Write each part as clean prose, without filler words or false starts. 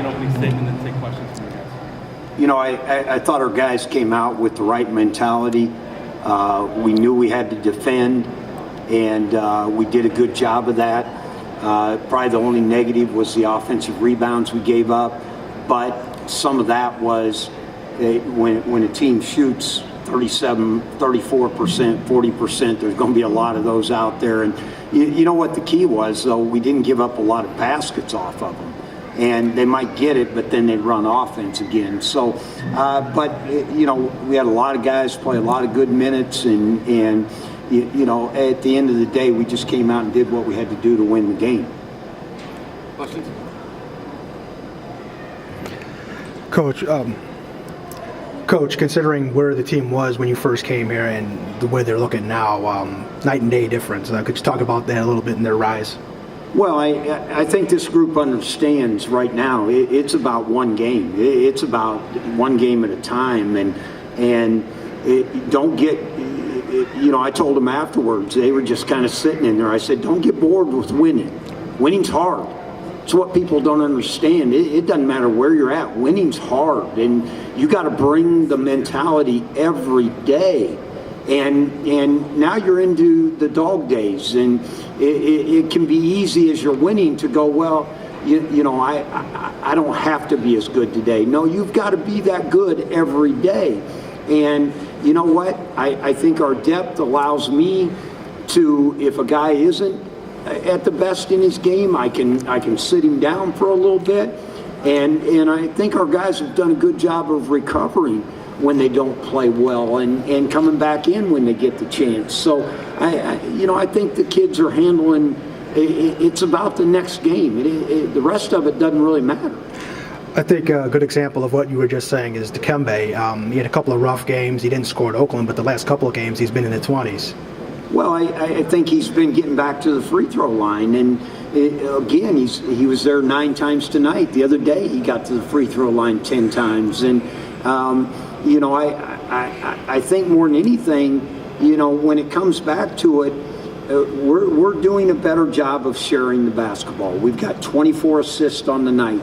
an opening statement and take questions from you guys. You know, I thought our guys came out with the right mentality. We knew we had to defend, and we did a good job of that. Probably the only negative was the offensive rebounds we gave up, but some of that was when a team shoots 37, 34%, 40%, there's going to be a lot of those out there. And you know what the key was, though? We didn't give up a lot of baskets off of them. And they might get it, but then they'd run offense again. So, you know, we had a lot of guys play a lot of good minutes, and you know, at the end of the day, we just came out and did what we had to do to win the game. Questions? Coach, considering where the team was when you first came here and the way they're looking now, night and day difference. Could you talk about that a little bit in their rise? Well, I think this group understands right now it's about one game. It's about one game at a time, and don't get. You know, I told them afterwards. They were just kind of sitting in there. I said, don't get bored with winning. Winning's hard. It's what people don't understand. It doesn't matter where you're at. Winning's hard, and you got to bring the mentality every day. And now you're into the dog days, and it can be easy as you're winning to go, well, you know, I don't have to be as good today. No, you've got to be that good every day. And you know what? I think our depth allows me to, if a guy isn't at the best in his game, I can sit him down for a little bit. And I think our guys have done a good job of recovering when they don't play well and coming back in when they get the chance. So, you know, I think the kids are handling, it's about the next game. The rest of it doesn't really matter. I think a good example of what you were just saying is Dikembe. He had a couple of rough games. He didn't score at Oakland, but the last couple of games he's been in the 20s. Well, I think he's been getting back to the free throw line. And again, he was there 9 times tonight. The other day he got to the free throw line 10 times. And, you know, I think more than anything, you know, when it comes back to it, we're doing a better job of sharing the basketball. We've got 24 assists on the night.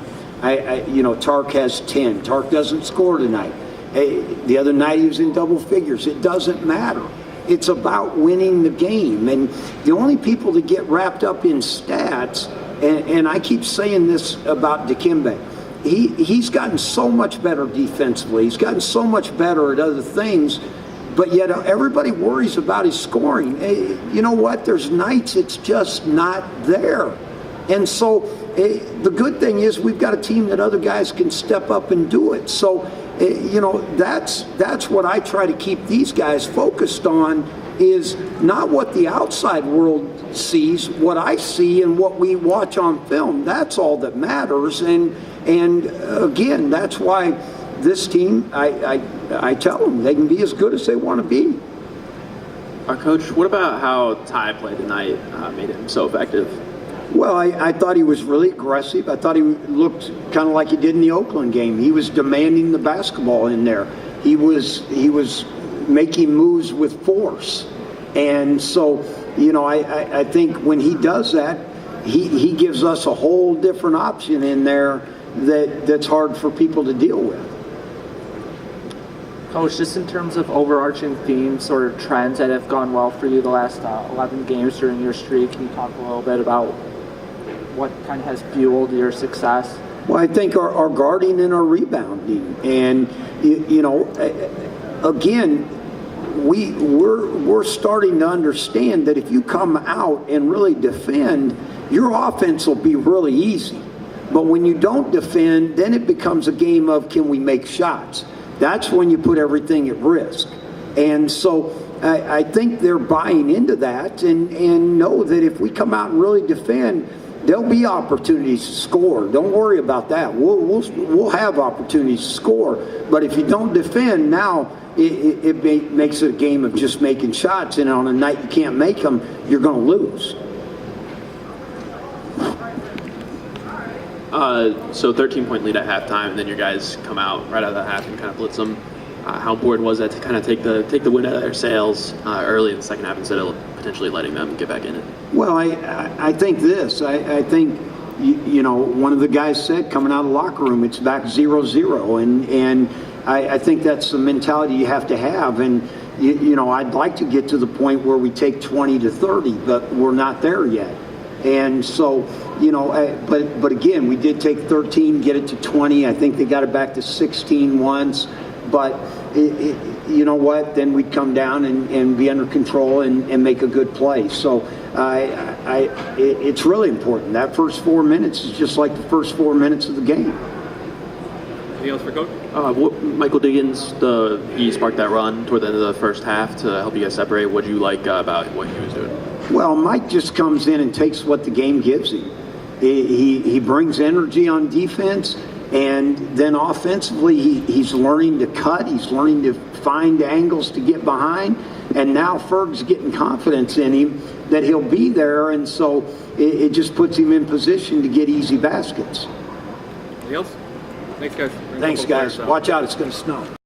You know, Tark has 10. Tark doesn't score tonight. The other night he was in double figures. It doesn't matter. It's about winning the game. And the only people that get wrapped up in stats, and I keep saying this about Dikembe, he's gotten so much better defensively. He's gotten so much better at other things, but yet everybody worries about his scoring. You know what? There's nights it's just not there. And so the good thing is we've got a team that other guys can step up and do it. So, you know, that's what I try to keep these guys focused on, is not what the outside world sees, what I see and what we watch on film. That's all that matters. And again, that's why this team, I tell them they can be as good as they want to be. Coach, what about how Ty played tonight made him so effective? Well, I thought he was really aggressive. I thought he looked kind of like he did in the Oakland game. He was demanding the basketball in there. He was making moves with force. And so, you know, I think when he does that, he gives us a whole different option in there that's hard for people to deal with. Coach, just in terms of overarching themes or trends that have gone well for you the last 11 games during your streak, can you talk a little bit about what kind of has fueled your success? Well, I think our guarding and our rebounding. And, you know, again, we're starting to understand that if you come out and really defend, your offense will be really easy. But when you don't defend, then it becomes a game of, can we make shots? That's when you put everything at risk. And so I think they're buying into that and know that if we come out and really defend, there'll be opportunities to score. Don't worry about that. We'll have opportunities to score. But if you don't defend, now it makes it a game of just making shots. And on a night you can't make them, you're going to lose. So 13-point lead at halftime, and then your guys come out right out of the half and kind of blitz them. How important was that to kind of take the wind out of their sails early in the second half instead of potentially letting them get back in it? Well, I think this. I think, you know, one of the guys said coming out of the locker room, it's back 0-0, and I think that's the mentality you have to have. And you know, I'd like to get to the point where we take 20-30, but we're not there yet. And so, you know, but again, we did take 13, get it to 20. I think they got it back to 16 once. But you know what? Then we'd come down and be under control and make a good play. So it's really important. That first 4 minutes is just like the first 4 minutes of the game. Anything else for Coach? Michael Diggins, he sparked that run toward the end of the first half to help you guys separate. What do you like about what he was doing? Well, Mike just comes in and takes what the game gives him. He brings energy on defense, and then offensively he's learning to cut. He's learning to find angles to get behind, and now Ferg's getting confidence in him that he'll be there, and so it just puts him in position to get easy baskets. Anything else? Thanks, guys. Thanks, guys. Watch out, it's going to snow.